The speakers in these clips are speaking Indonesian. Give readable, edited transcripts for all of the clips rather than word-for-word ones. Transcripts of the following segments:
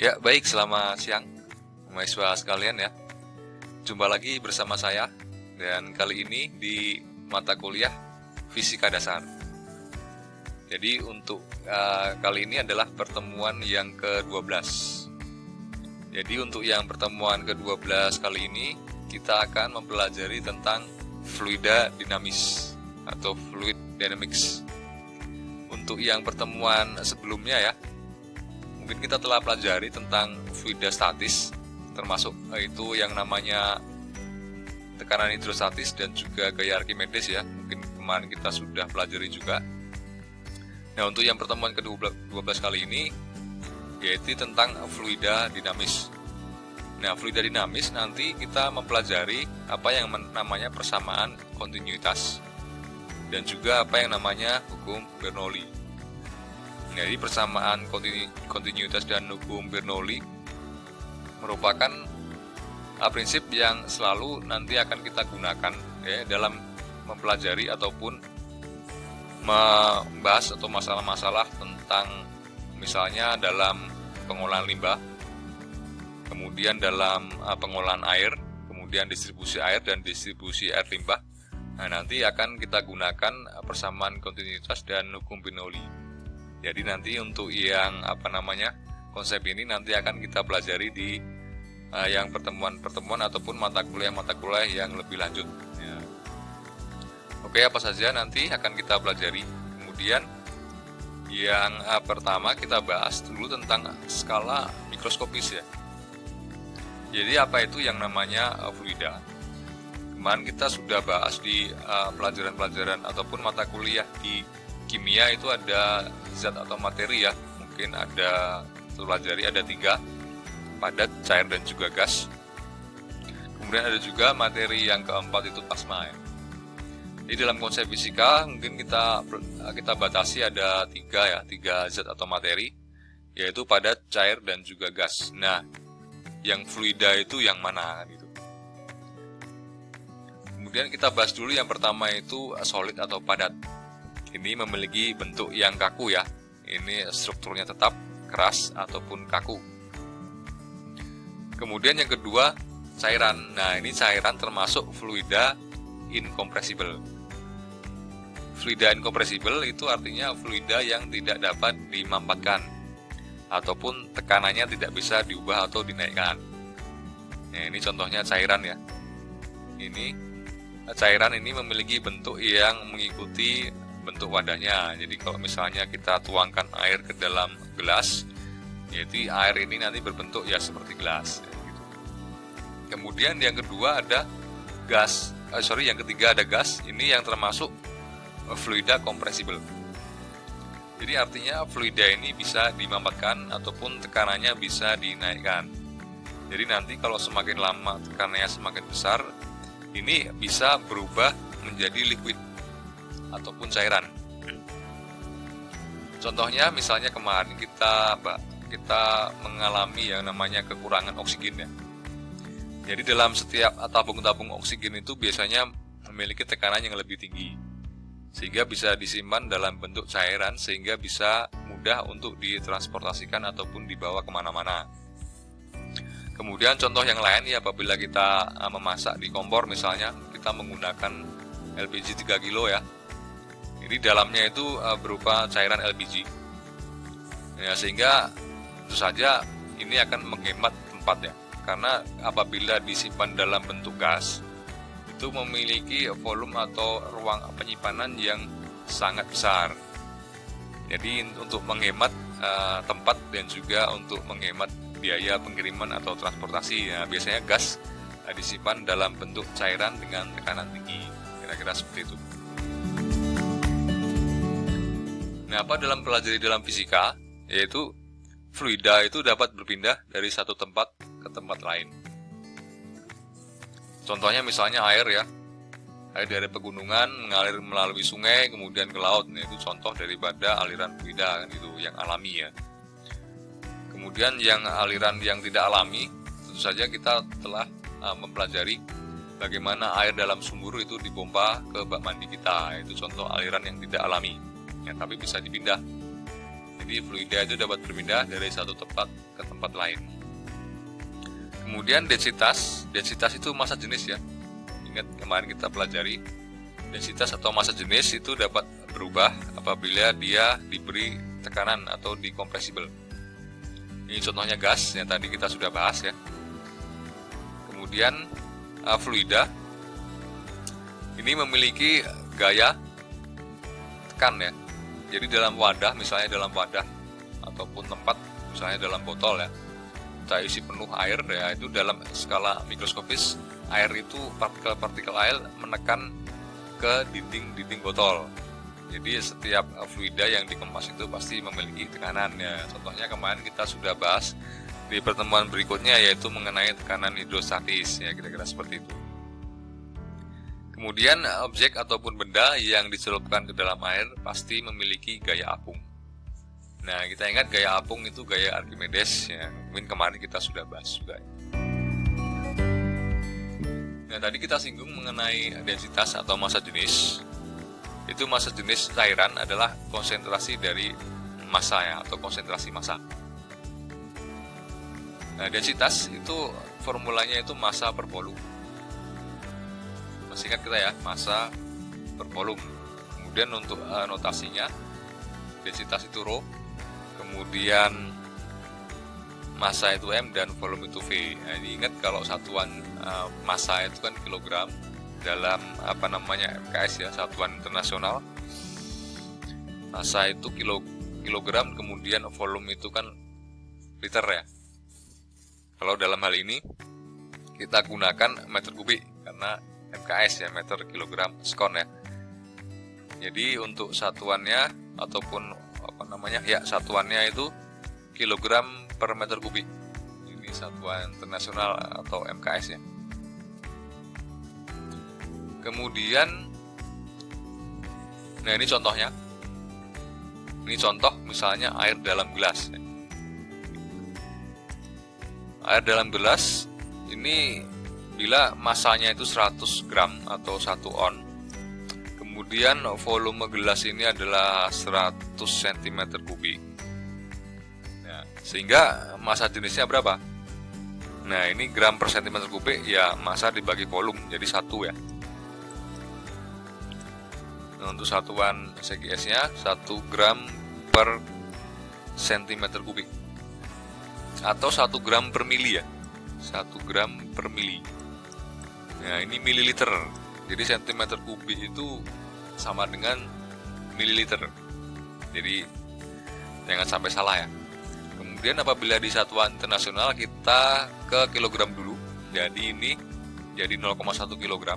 Ya, baik, selamat siang mahasiswa sekalian ya. Jumpa lagi bersama saya dan kali ini di mata kuliah Fisika Dasar. Jadi untuk kali ini adalah pertemuan yang ke-12. Jadi untuk yang pertemuan ke-12 kali ini kita akan mempelajari tentang fluida dinamis atau fluid dynamics. Untuk yang pertemuan sebelumnya ya, mungkin kita telah pelajari tentang fluida statis, termasuk itu yang namanya tekanan hidrostatis dan juga gaya Archimedes ya. Mungkin kemarin kita sudah pelajari juga. Nah, untuk yang pertemuan ke-12 kali ini yaitu tentang fluida dinamis. Nah, fluida dinamis nanti kita mempelajari apa yang namanya persamaan kontinuitas dan juga apa yang namanya hukum Bernoulli. Jadi persamaan kontinuitas dan hukum Bernoulli merupakan prinsip yang selalu nanti akan kita gunakan ya, dalam mempelajari ataupun membahas atau masalah-masalah tentang misalnya dalam pengolahan limbah, kemudian dalam pengolahan air, kemudian distribusi air dan distribusi air limbah. Nah, nanti akan kita gunakan persamaan kontinuitas dan hukum Bernoulli. Jadi nanti untuk yang konsep ini nanti akan kita pelajari di yang pertemuan-pertemuan ataupun mata kuliah yang lebih lanjut ya. Oke, apa saja nanti akan kita pelajari. Kemudian yang pertama kita bahas dulu tentang skala mikroskopis ya. Jadi apa itu yang namanya fluida? Kemarin kita sudah bahas di pelajaran-pelajaran ataupun mata kuliah di kimia itu ada zat atau materi ya. Mungkin ada pelajari ada 3, padat, cair dan juga gas. Kemudian ada juga materi yang keempat itu plasma ya. Jadi dalam konsep fisika mungkin kita batasi ada 3 zat atau materi, yaitu padat, cair dan juga gas. Nah, yang fluida itu yang mana gitu. Kemudian kita bahas dulu yang pertama itu solid atau padat. Ini memiliki bentuk yang kaku ya. Ini strukturnya tetap, keras ataupun kaku. Kemudian yang kedua cairan. Nah, ini cairan termasuk fluida incompressible. Fluida incompressible itu artinya fluida yang tidak dapat dimampatkan ataupun tekanannya tidak bisa diubah atau dinaikkan. Nah, ini contohnya cairan ya. Cairan ini memiliki bentuk yang mengikuti bentuk wadahnya. Jadi kalau misalnya kita tuangkan air ke dalam gelas, yaitu air ini nanti berbentuk ya seperti gelas. Gitu. Kemudian yang kedua ada gas. Yang ketiga ada gas. Ini yang termasuk fluida compressible. Jadi artinya fluida ini bisa dimampatkan ataupun tekanannya bisa dinaikkan. Jadi nanti kalau semakin lama tekanannya semakin besar, ini bisa berubah menjadi liquid ataupun cairan. Contohnya misalnya kemarin kita mengalami yang namanya kekurangan oksigen ya. Jadi dalam setiap tabung-tabung oksigen itu biasanya memiliki tekanan yang lebih tinggi, sehingga bisa disimpan dalam bentuk cairan sehingga bisa mudah untuk ditransportasikan ataupun dibawa kemana-mana. Kemudian contoh yang lain ya, apabila kita memasak di kompor misalnya, kita menggunakan LPG 3 kilo ya. Jadi dalamnya itu berupa cairan LPG. Ya, sehingga tentu saja ini akan menghemat tempat ya. Karena apabila disimpan dalam bentuk gas, itu memiliki volume atau ruang penyimpanan yang sangat besar. Jadi untuk menghemat tempat dan juga untuk menghemat biaya pengiriman atau transportasi ya, biasanya gas disimpan dalam bentuk cairan dengan tekanan tinggi, kira-kira seperti itu. Nah, apa dalam pelajari dalam fisika, yaitu fluida itu dapat berpindah dari satu tempat ke tempat lain. Contohnya misalnya air ya, air dari pegunungan mengalir melalui sungai kemudian ke laut. Nah, itu contoh daripada aliran fluida kan, itu yang alami ya. Kemudian yang aliran yang tidak alami, tentu saja kita telah mempelajari bagaimana air dalam sumur itu dipompa ke bak mandi kita. Itu contoh aliran yang tidak alami, ya, tapi bisa dipindah. Jadi Jadi fluida itu dapat berpindah dari satu tempat ke tempat lain. Kemudian densitas itu massa jenis ya. Ingat kemarin kita pelajari, densitas atau massa jenis itu dapat berubah apabila dia diberi tekanan atau dikompresibel. Ini contohnya gas yang tadi kita sudah bahas ya. Kemudian fluida ini memiliki gaya tekan ya. Jadi dalam wadah, misalnya dalam wadah ataupun tempat, misalnya dalam botol ya, kita isi penuh air ya, itu dalam skala mikroskopis air itu partikel-partikel air menekan ke dinding botol. Jadi setiap fluida yang dikemas itu pasti memiliki tekanan ya. Contohnya kemarin kita sudah bahas di pertemuan berikutnya, yaitu mengenai tekanan hidrostatis ya, kira-kira seperti itu. Kemudian objek ataupun benda yang dicelupkan ke dalam air pasti memiliki gaya apung. Nah, kita ingat gaya apung itu gaya Archimedes ya. Mungkin kemarin kita sudah bahas juga. Nah, tadi kita singgung mengenai densitas atau massa jenis. Itu massa jenis cairan adalah konsentrasi dari massa ya, atau konsentrasi massa. Nah, densitas itu formulanya itu massa per volume. Masih ingat kita ya, massa per volume. Kemudian untuk notasinya, densitas itu rho, kemudian massa itu M dan volume itu V. Nah, ini ingat kalau satuan massa itu kan kilogram dalam MKS ya, satuan internasional. Massa itu kilogram, kemudian volume itu kan liter ya. Kalau dalam hal ini kita gunakan meter kubik karena MKS ya, meter kilogram skon ya. Jadi untuk satuannya ataupun satuannya itu kilogram per meter kubik. Ini satuan internasional atau MKS ya. Kemudian, nah ini contohnya. Ini contoh misalnya air dalam gelas ya. Air dalam gelas ini bila massanya itu 100 gram atau 1 on, kemudian volume gelas ini adalah 100 cm3. Nah, sehingga massa jenisnya berapa? Nah, ini gram per cm3 ya, massa dibagi volume jadi 1 ya. Nah, untuk satuan CGS-nya 1 gram per cm3 atau 1 gram per mili ya. 1 gram per mili. Nah, ini mililiter. Jadi centimeter kubik itu sama dengan mililiter. Jadi jangan sampai salah ya. Kemudian apabila di satuan internasional kita ke kilogram dulu. Jadi ini jadi 0,1 kilogram.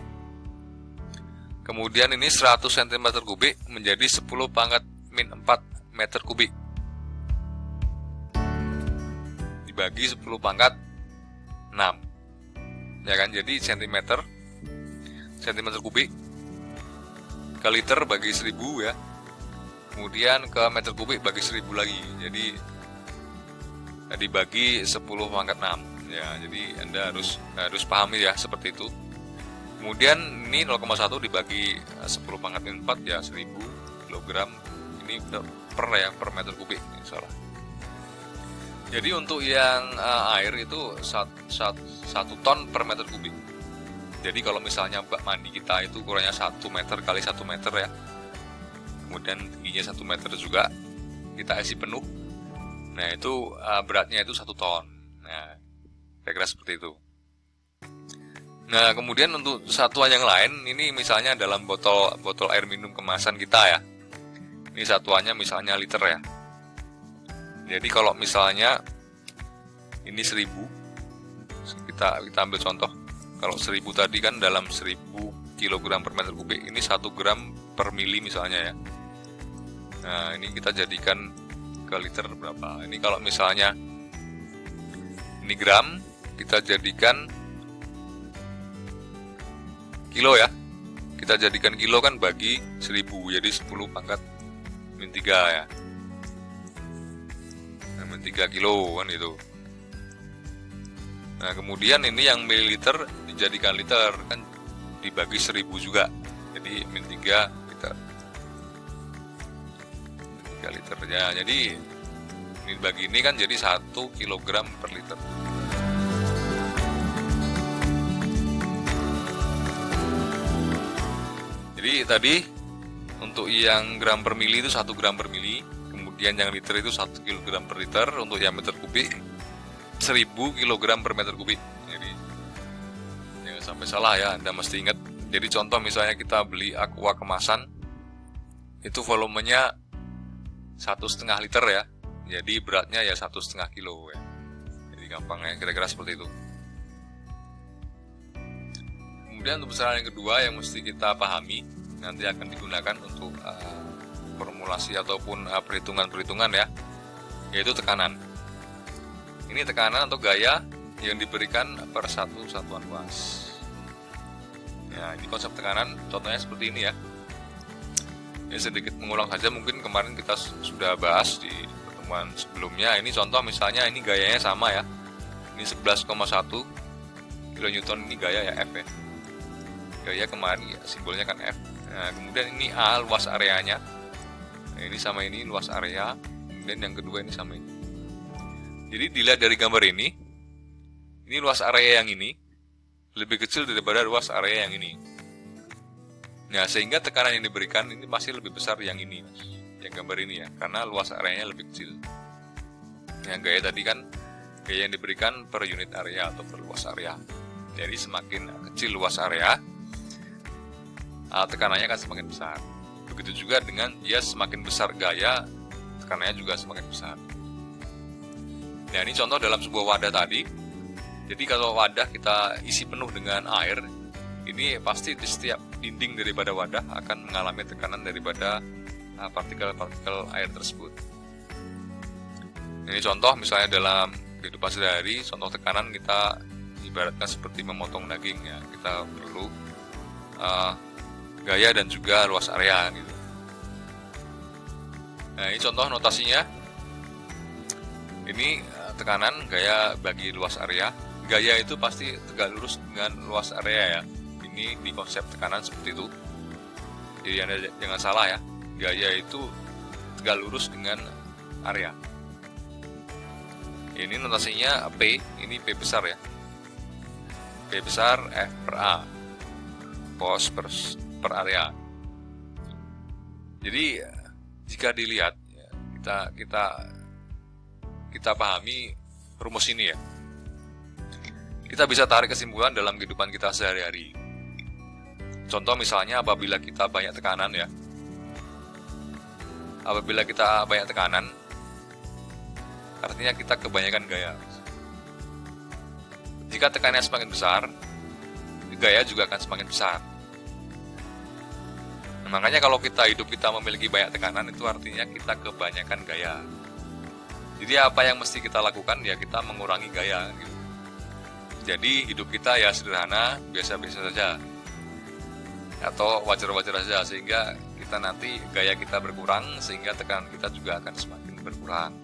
Kemudian ini 100 cm3 menjadi 10⁻⁴ meter kubik. Dibagi 10⁻⁶. Ya kan, jadi centimeter kubik ke liter bagi 1000 ya. Kemudian ke meter kubik bagi 1000 lagi. Jadi dibagi 10⁻⁶. Ya, jadi Anda harus pahami ya seperti itu. Kemudian ini 0,1 dibagi 10⁻⁴ ya 1000 kg. Ini per meter kubik, salah. Jadi untuk yang air itu 1 ton per meter kubik. Jadi kalau misalnya bak mandi kita itu ukurannya 1 meter kali 1 meter ya, kemudian tingginya 1 meter juga, kita isi penuh. Nah itu beratnya itu 1 ton. Nah kira-kira seperti itu. Nah kemudian untuk satuan yang lain, ini misalnya dalam botol air minum kemasan kita ya. Ini satuannya misalnya liter ya. Jadi kalau misalnya ini 1000, kita ambil contoh. Kalau 1000 tadi kan dalam 1000 kg per meter kubik, ini 1 gram per mili misalnya ya. Nah ini kita jadikan ke liter berapa. Ini kalau misalnya ini gram, kita jadikan kilo ya. Kita jadikan kilo kan bagi 1000, jadi 10⁻⁻³ ya. 3 kilo kan itu. Nah kemudian ini yang mililiter dijadikan liter kan dibagi 1000 juga, jadi min 3 liter. 3 liter ya. Jadi Ini bagi ini kan jadi 1 kilogram per liter. Jadi tadi untuk yang gram per mili itu 1 gram per mili, kemudian yang liter itu 1 kilogram per liter, untuk yang meter kubik 1000 kilogram per meter kubik. Jadi jangan sampai salah ya, Anda mesti ingat. Jadi contoh misalnya kita beli aqua kemasan, itu volumenya 1,5 liter ya, jadi beratnya ya 1,5 kilo ya. Jadi gampang ya, kira-kira seperti itu. Kemudian untuk besaran yang kedua yang mesti kita pahami, nanti akan digunakan untuk formulasi ataupun perhitungan-perhitungan ya, yaitu tekanan. Ini tekanan atau gaya yang diberikan per satu satuan luas. Ya, ini konsep tekanan, contohnya seperti ini ya. Ini sedikit mengulang saja, mungkin kemarin kita sudah bahas di pertemuan sebelumnya. Ini contoh misalnya, ini gayanya sama ya. Ini 11,1 kilonewton, ini gaya ya, F ya. Gaya kemarin ya, simbolnya kan F. Nah, kemudian ini A, luas areanya. Nah, ini sama ini luas area. Kemudian yang kedua ini sama ini. Jadi dilihat dari gambar ini luas area yang ini lebih kecil daripada luas area yang ini. Nah, sehingga tekanan yang diberikan ini masih lebih besar yang ini, Mas. Yang gambar ini ya, karena luas areanya lebih kecil. Yang gaya tadi kan gaya yang diberikan per unit area atau per luas area. Jadi semakin kecil luas area, tekanannya akan semakin besar. Begitu juga dengan dia semakin besar gaya, tekanannya juga semakin besar. Nah, ini contoh dalam sebuah wadah tadi. Jadi kalau wadah kita isi penuh dengan air, ini pasti di setiap dinding daripada wadah akan mengalami tekanan daripada partikel-partikel air tersebut. Ini contoh misalnya dalam kehidupan sehari-hari, contoh tekanan kita ibaratkan seperti memotong daging ya. Kita perlu gaya dan juga luas area gitu. Nah, ini contoh notasinya. Ini tekanan gaya bagi luas area. Gaya itu pasti tegak lurus dengan luas area ya. Ini di konsep tekanan seperti itu. Jadi Anda jangan salah ya. Gaya itu tegak lurus dengan area. Ini notasinya P, ini P besar ya. P besar F per A. Pos per area. Jadi jika dilihat ya, kita pahami rumus ini ya. Kita bisa tarik kesimpulan dalam kehidupan kita sehari-hari. Contoh misalnya apabila kita banyak tekanan ya. Apabila kita banyak tekanan, artinya kita kebanyakan gaya. Jika tekanannya semakin besar, gaya juga akan semakin besar. Nah, makanya kalau hidup kita memiliki banyak tekanan, itu artinya kita kebanyakan gaya. Jadi apa yang mesti kita lakukan ya, kita mengurangi gaya gitu. Jadi hidup kita ya sederhana, biasa-biasa saja, atau wajar-wajar saja, sehingga kita nanti gaya kita berkurang, sehingga tekanan kita juga akan semakin berkurang.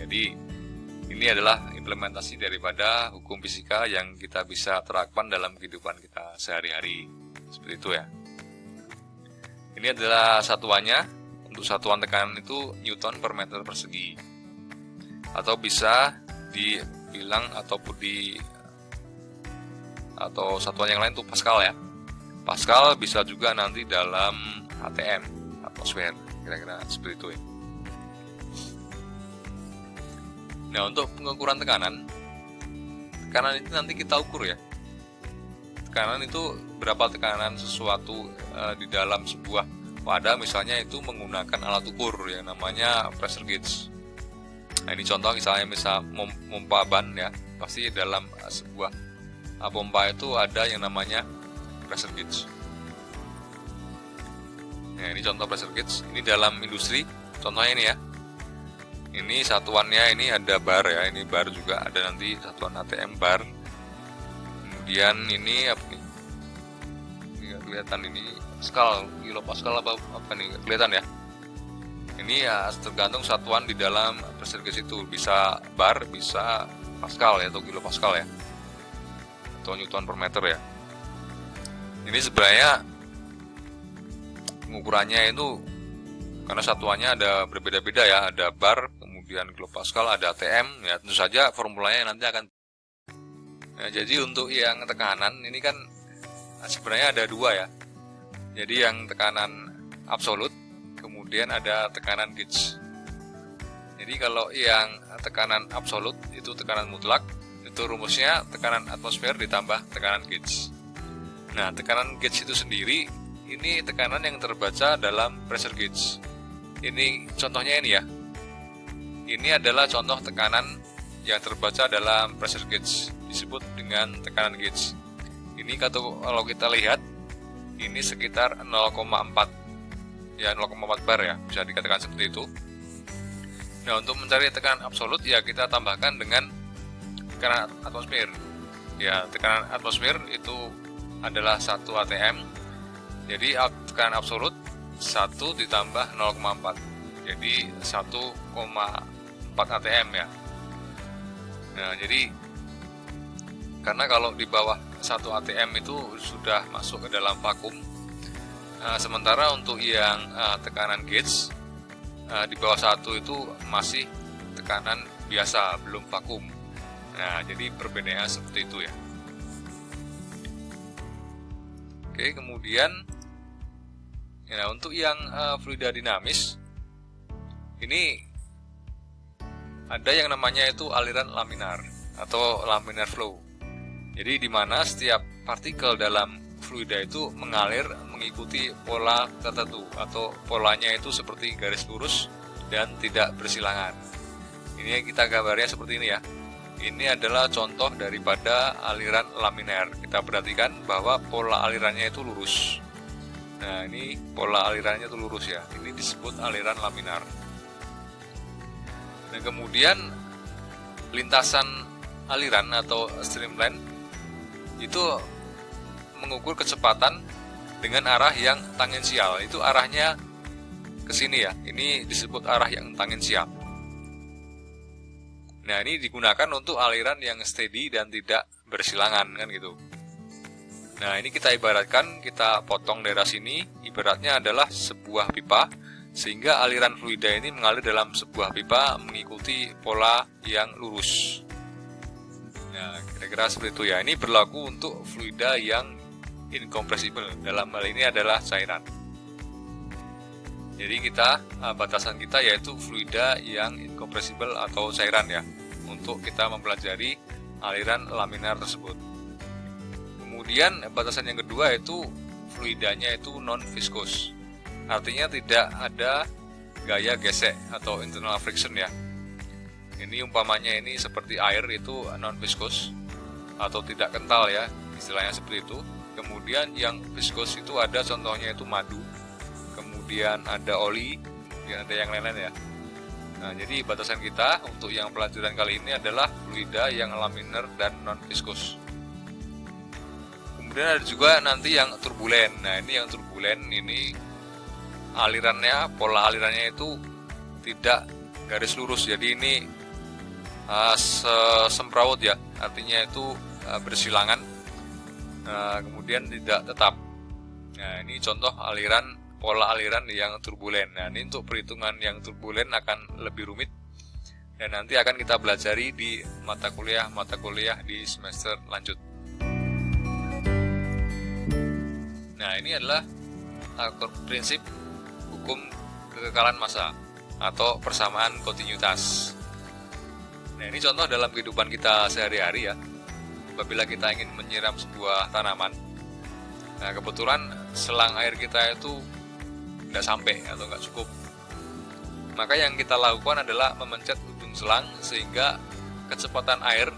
Jadi ini adalah implementasi daripada hukum fisika yang kita bisa terapkan dalam kehidupan kita sehari-hari. Seperti itu ya. Ini adalah satuannya. Untuk satuan tekanan itu Newton per meter persegi. Atau bisa dibilang atau satuan yang lain itu Pascal ya. Pascal bisa juga nanti dalam ATM, atmosfer, kira-kira seperti itu ya. Nah, untuk pengukuran tekanan itu nanti kita ukur ya. Tekanan itu berapa tekanan sesuatu di dalam sebuah wadah, misalnya itu menggunakan alat ukur yang namanya pressure gauge. Nah, ini contoh misalnya pompa ban ya, pasti dalam sebuah pompa itu ada yang namanya pressure gauge. Nah, ini contoh pressure gauge. Ini dalam industri, contohnya ini ya. Ini satuannya, ini ada bar ya, ini bar juga ada nanti satuan ATM bar. Kemudian ini apa nih? Ini nggak kelihatan, ini Pascal, kilo Pascal apa nih, nggak kelihatan ya. Ini ya tergantung satuan di dalam pressure gauge itu, bisa bar, bisa Pascal ya, atau kilo Pascal ya, atau Newton per meter ya. Ini sebenarnya pengukurannya itu karena satuannya ada berbeda-beda ya, ada bar, kemudian kilopascal, ada ATM, ya tentu saja formulanya nanti akan. Nah, jadi untuk yang tekanan ini kan sebenarnya ada dua ya. Jadi yang tekanan absolut, kemudian ada tekanan gauge. Jadi kalau yang tekanan absolut itu tekanan mutlak, itu rumusnya tekanan atmosfer ditambah tekanan gauge. Nah, tekanan gauge itu sendiri ini tekanan yang terbaca dalam pressure gauge. Ini contohnya ini ya. Ini adalah contoh tekanan yang terbaca dalam pressure gauge, disebut dengan tekanan gauge. Ini kalau kita lihat ini sekitar 0,4 ya, 0,4 bar ya, bisa dikatakan seperti itu. Nah, untuk mencari tekanan absolut ya kita tambahkan dengan tekanan atmosfer. Ya, tekanan atmosfer itu adalah 1 atm. Jadi tekanan absolut 1 ditambah 0,4. Jadi 1,4 atm ya. Nah, jadi karena kalau di bawah 1 atm itu sudah masuk ke dalam vakum. Sementara untuk yang tekanan gauge di bawah 1 itu masih tekanan biasa, belum vakum. Nah, jadi perbedaannya seperti itu ya. Oke, kemudian ya, untuk yang fluida dinamis ini ada yang namanya itu aliran laminar atau laminar flow. Jadi di mana setiap partikel dalam fluida itu mengalir mengikuti pola tertentu atau polanya itu seperti garis lurus dan tidak bersilangan. Ini kita gambarnya seperti ini ya. Ini adalah contoh daripada aliran laminar. Kita perhatikan bahwa pola alirannya itu lurus. Nah, ini pola alirannya itu lurus ya. Ini disebut aliran laminar. Dan kemudian lintasan aliran atau streamline itu mengukur kecepatan dengan arah yang tangensial. Itu arahnya ke sini ya. Ini disebut arah yang tangensial. Nah, ini digunakan untuk aliran yang steady dan tidak bersilangan kan gitu. Nah, ini kita ibaratkan, kita potong daerah sini, ibaratnya adalah sebuah pipa, sehingga aliran fluida ini mengalir dalam sebuah pipa mengikuti pola yang lurus. Nah, kira-kira seperti itu ya. Ini berlaku untuk fluida yang incompressible, dalam hal ini adalah cairan. Jadi batasan kita yaitu fluida yang incompressible atau cairan ya, untuk kita mempelajari aliran laminar tersebut. Kemudian batasan yang kedua itu fluidanya itu non viscous. Artinya tidak ada gaya gesek atau internal friction ya. Ini umpamanya ini seperti air itu non viscous atau tidak kental ya, istilahnya seperti itu. Kemudian yang viscous itu ada contohnya itu madu. Kemudian ada oli, kemudian ada yang lain-lain ya. Nah, jadi batasan kita untuk yang pelajaran kali ini adalah fluida yang laminar dan non viscous. Kemudian ada juga nanti yang turbulen. Nah, ini yang turbulen ini alirannya, pola alirannya itu tidak garis lurus. Jadi ini semrawut ya, artinya itu bersilangan. Kemudian tidak tetap. Nah, ini contoh pola aliran yang turbulen. Nah, ini untuk perhitungan yang turbulen akan lebih rumit dan nanti akan kita pelajari di mata kuliah di semester lanjut. Nah, ini adalah prinsip hukum kekekalan massa atau persamaan kontinuitas. Nah, ini contoh dalam kehidupan kita sehari-hari ya. Apabila kita ingin menyiram sebuah tanaman, nah kebetulan selang air kita itu tidak sampai atau nggak cukup, maka yang kita lakukan adalah memencet ujung selang sehingga kecepatan air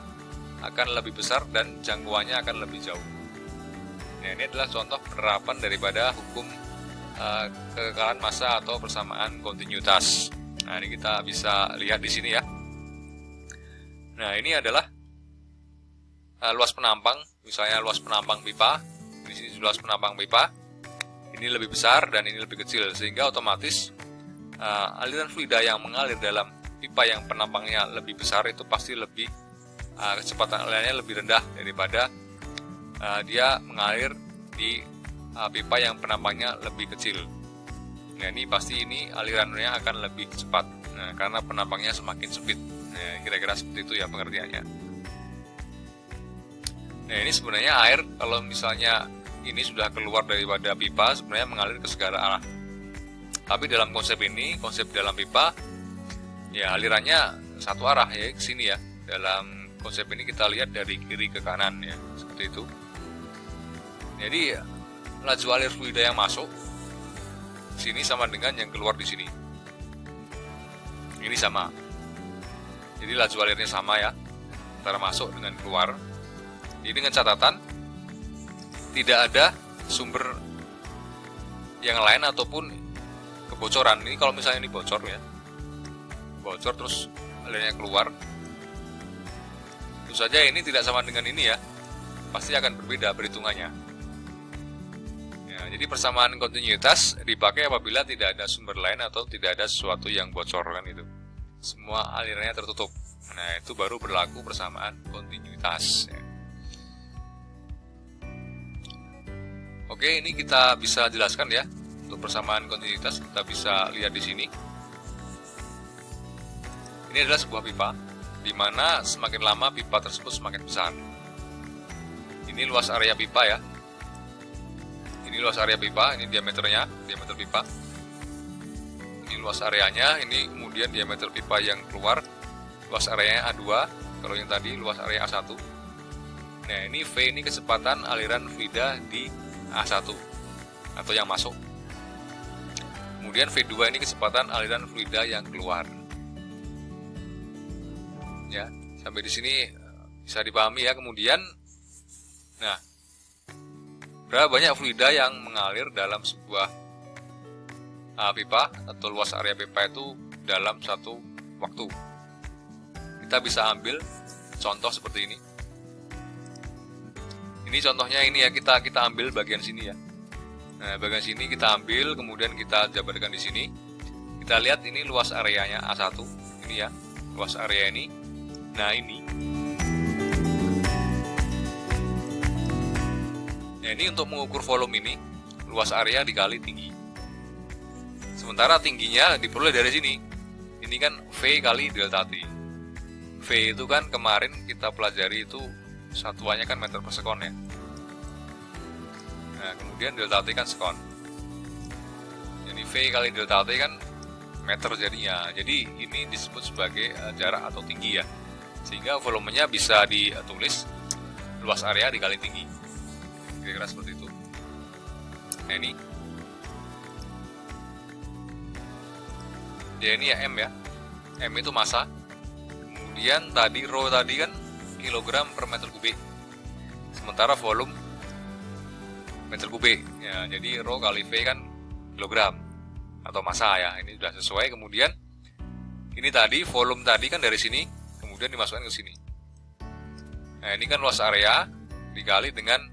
akan lebih besar dan jangkauannya akan lebih jauh. Nah, ini adalah contoh penerapan daripada hukum kekekalan massa atau persamaan kontinuitas. Nah, ini kita bisa lihat di sini ya. Nah, ini adalah luas penampang, misalnya luas penampang pipa. Di sini luas penampang pipa. Ini lebih besar dan ini lebih kecil, sehingga otomatis aliran fluida yang mengalir dalam pipa yang penampangnya lebih besar itu pasti lebih kecepatan alirannya lebih rendah daripada dia mengalir di pipa yang penampangnya lebih kecil. Nah, ini pasti alirannya akan lebih cepat. Nah, karena penampangnya semakin sempit. Nah, kira-kira seperti itu ya pengertiannya. Nah, ini sebenarnya air kalau misalnya ini sudah keluar daripada pipa sebenarnya mengalir ke segala arah. Tapi dalam konsep ini, konsep dalam pipa ya alirannya satu arah ya ke sini ya. Dalam konsep ini kita lihat dari kiri ke kanan ya, seperti itu. Jadi laju alir fluida yang masuk sini sama dengan yang keluar di sini. Ini sama. Jadi laju alirnya sama ya, antara masuk dengan keluar. Ini dengan catatan tidak ada sumber yang lain ataupun kebocoran. Ini kalau misalnya ini bocor ya, bocor terus alirnya keluar, tentu saja ini tidak sama dengan ini ya, pasti akan berbeda perhitungannya ya. Jadi persamaan kontinuitas dipakai apabila tidak ada sumber lain atau tidak ada sesuatu yang bocor, kan itu, semua alirannya tertutup. Nah, itu baru berlaku persamaan kontinuitas ya. Oke, ini kita bisa jelaskan ya. Untuk persamaan kontinuitas kita bisa lihat di sini. Ini adalah sebuah pipa, di mana semakin lama pipa tersebut semakin besar. Ini luas area pipa ya. Ini luas area pipa, ini diameternya, diameter pipa. Ini luas areanya, ini kemudian diameter pipa yang keluar. Luas areanya A2, kalau yang tadi luas area A1. Nah, ini V ini kecepatan aliran fluida di A1 atau yang masuk. Kemudian V2 ini kecepatan aliran fluida yang keluar. Ya, sampai di sini bisa dipahami ya. Kemudian, nah, berapa banyak fluida yang mengalir dalam sebuah pipa atau luas area pipa itu dalam satu waktu? Kita bisa ambil contoh seperti ini. Ini contohnya ini ya, kita ambil bagian sini ya. Nah, bagian sini kita ambil, kemudian kita jabarkan di sini. Kita lihat ini luas areanya A1, ini ya, luas area ini. Nah, ini. Nah, ini untuk mengukur volume ini, luas area dikali tinggi. Sementara tingginya diperoleh dari sini. Ini kan V kali delta T. V itu kan kemarin kita pelajari itu satuannya kan meter per sekon ya. Nah, kemudian delta T kan sekon. Jadi V kali delta T kan meter jadinya. Jadi ini disebut sebagai jarak atau tinggi ya. Sehingga volumenya bisa ditulis luas area dikali tinggi. Kira-kira seperti itu. Nah, ini. Ya, ini ya M ya. M itu massa. Kemudian tadi rho tadi kan kilogram per meter kubik. Sementara volume meter kubik. Ya, jadi rho kali V kan kilogram atau massa ya. Ini sudah sesuai. Kemudian ini tadi volume tadi kan dari sini, kemudian dimasukkan ke sini. Nah, ini kan luas area dikali dengan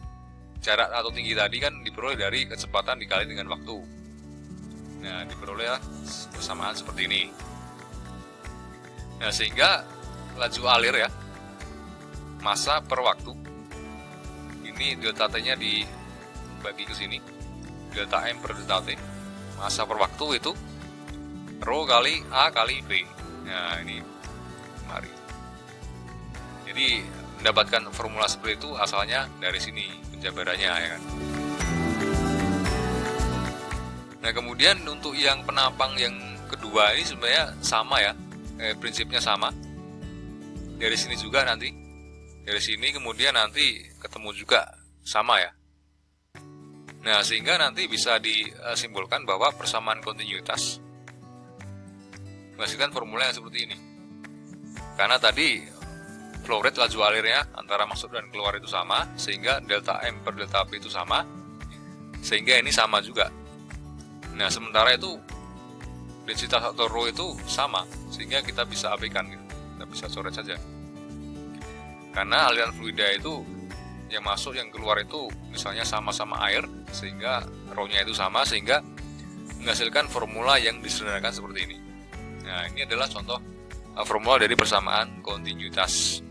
jarak atau tinggi tadi kan diperoleh dari kecepatan dikali dengan waktu. Nah, diperoleh persamaan seperti ini. Nah, sehingga laju alir ya, massa per waktu, ini delta T-nya dibagi ke sini, delta M per delta T, massa per waktu itu rho kali A kali V. Nah, ini mari. Jadi mendapatkan formula seperti itu asalnya dari sini penjabarannya ya kan. Nah, kemudian untuk yang penampang yang kedua ini sebenarnya sama ya, prinsipnya sama. Dari sini juga nanti, dari sini kemudian nanti ketemu juga sama ya. Nah, sehingga nanti bisa disimpulkan bahwa persamaan kontinuitas menghasilkan formula yang seperti ini. Karena tadi flow rate laju alirnya antara masuk dan keluar itu sama, sehingga delta M per delta P itu sama, sehingga ini sama juga. Nah, sementara itu densitas atau rho itu sama, sehingga kita bisa abaikan gitu. Kita bisa coret saja. Karena aliran fluida itu yang masuk yang keluar itu misalnya sama-sama air, sehingga rho-nya itu sama, sehingga menghasilkan formula yang disederhanakan seperti ini. Nah, ini adalah contoh formula dari persamaan kontinuitas.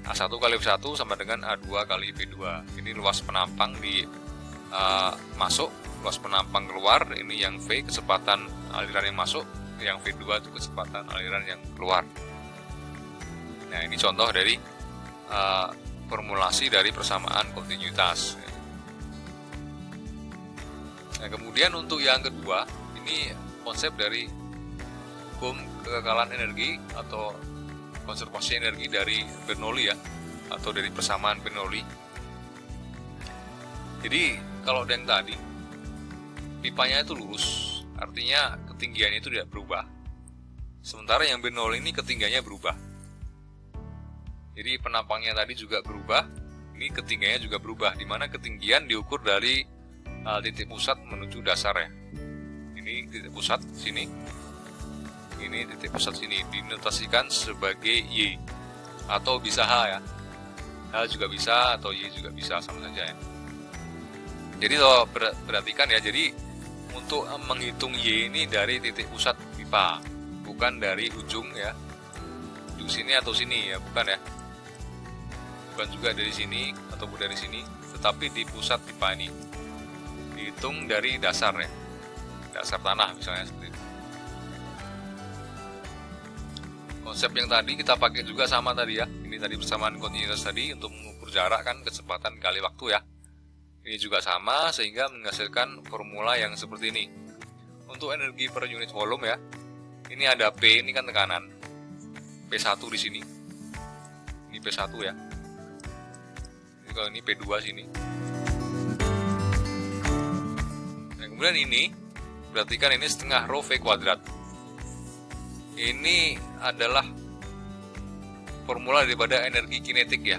A1 kali V1 sama dengan A2 kali V2. Ini luas penampang di masuk, luas penampang keluar. Ini yang V, kecepatan aliran yang masuk. yang V2 itu kecepatan aliran yang keluar. Nah, ini contoh dari formulasi dari persamaan kontinuitas. Nah, kemudian untuk yang kedua, ini konsep dari hukum kekekalan energi atau konservasi energi dari Bernoulli ya, atau dari persamaan Bernoulli. Jadi kalau yang tadi pipanya itu lurus, artinya ketinggiannya itu tidak berubah. Sementara yang Bernoulli ini ketinggiannya berubah. Jadi penampangnya tadi juga berubah, ini ketinggiannya juga berubah, di mana ketinggian diukur dari titik pusat menuju dasar ya. Ini titik pusat sini, ini titik pusat sini, dinotasikan sebagai Y atau bisa H ya. H juga bisa atau Y juga bisa, sama saja ya. Jadi kalau perhatikan ya, jadi untuk menghitung Y ini dari titik pusat pipa, bukan dari ujung ya, ujung sini atau sini ya, bukan ya. Bukan juga dari sini ataupun dari sini, tetapi di pusat pipa ini. Dihitung dari dasar ya, dasar tanah misalnya seperti itu. Konsep yang tadi kita pakai juga sama tadi ya. Ini tadi persamaan kontinuitas tadi untuk mengukur jarak kan, kecepatan kali waktu ya. Ini juga sama sehingga menghasilkan formula yang seperti ini. Untuk energi per unit volume ya. Ini ada P, ini kan tekanan. P1 di sini. Ini P1 ya. Ini kalau ini P2 sini. Nah, kemudian ini perhatikan, ini setengah rho V kuadrat. Ini adalah formula daripada energi kinetik ya.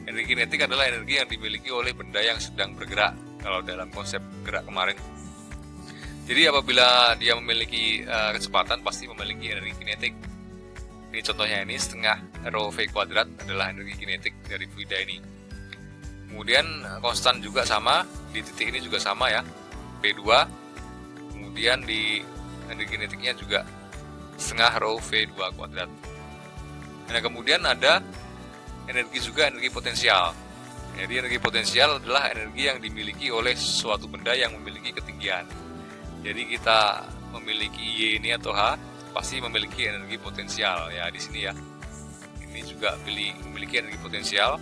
Energi kinetik adalah energi yang dimiliki oleh benda yang sedang bergerak, kalau dalam konsep gerak kemarin. Jadi apabila dia memiliki kecepatan, pasti memiliki energi kinetik. Ini contohnya, ini setengah rho V kuadrat adalah energi kinetik dari fluida ini. Kemudian konstan juga sama, di titik ini juga sama ya, P2. Kemudian di energi kinetiknya juga setengah rho V2 kuadrat. Nah, kemudian ada energi juga, energi potensial. Jadi energi potensial adalah energi yang dimiliki oleh suatu benda yang memiliki ketinggian. Jadi kita memiliki Y ini atau H, pasti memiliki energi potensial ya di sini ya. Ini juga memiliki energi potensial.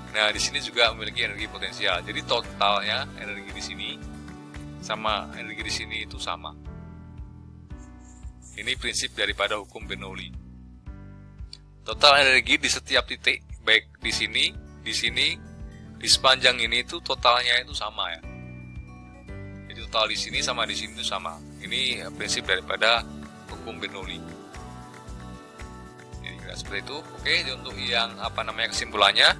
Nah, di sini juga memiliki energi potensial. Jadi totalnya energi di sini sama energi di sini itu sama. Ini prinsip daripada hukum Bernoulli. Total energi di setiap titik, baik di sini, di sepanjang ini itu totalnya itu sama ya. Jadi total di sini sama di sini itu sama. Ini prinsip daripada hukum Bernoulli. Jadi kira seperti itu. Oke, untuk yang kesimpulannya.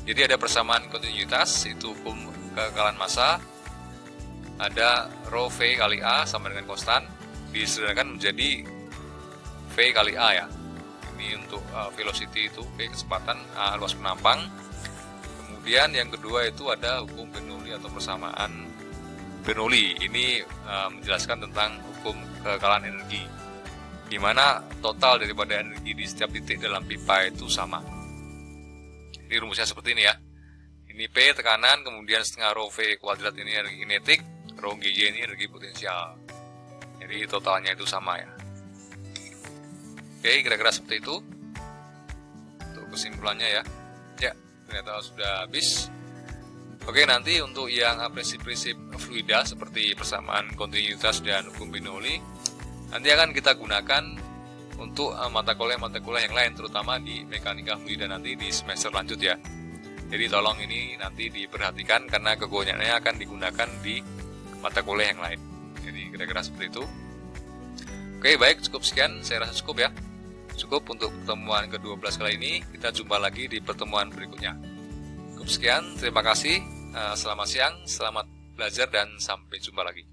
Jadi ada persamaan kontinuitas, itu hukum kekekalan massa. Ada rho V kali A sama dengan konstan, disederhanakan menjadi V kali A ya. Ini untuk velocity itu V kecepatan, A luas penampang. Kemudian yang kedua itu ada hukum Bernoulli atau persamaan Bernoulli. Ini menjelaskan tentang hukum kekekalan energi, di mana total daripada energi di setiap titik dalam pipa itu sama. Ini rumusnya seperti ini ya. Ini P tekanan, kemudian setengah rho V kuadrat ini energi kinetik, rho GY ini energi potensial. Jadi totalnya itu sama ya. Oke, kira-kira seperti itu untuk kesimpulannya ya. Ya, ternyata sudah habis. Oke, nanti untuk yang prinsip-prinsip fluida seperti persamaan kontinuitas dan hukum Bernoulli, nanti akan kita gunakan untuk mata kuliah yang lain, terutama di mekanika fluida nanti di semester lanjut ya. Jadi tolong ini nanti diperhatikan karena kegunyaannya akan digunakan di mata kuliah yang lain. Jadi kira-kira seperti itu. Oke, baik, cukup sekian, saya rasa cukup ya. Cukup untuk pertemuan ke-12 kali ini. Kita jumpa lagi di pertemuan berikutnya. Cukup sekian, terima kasih. Selamat siang, selamat belajar dan sampai jumpa lagi.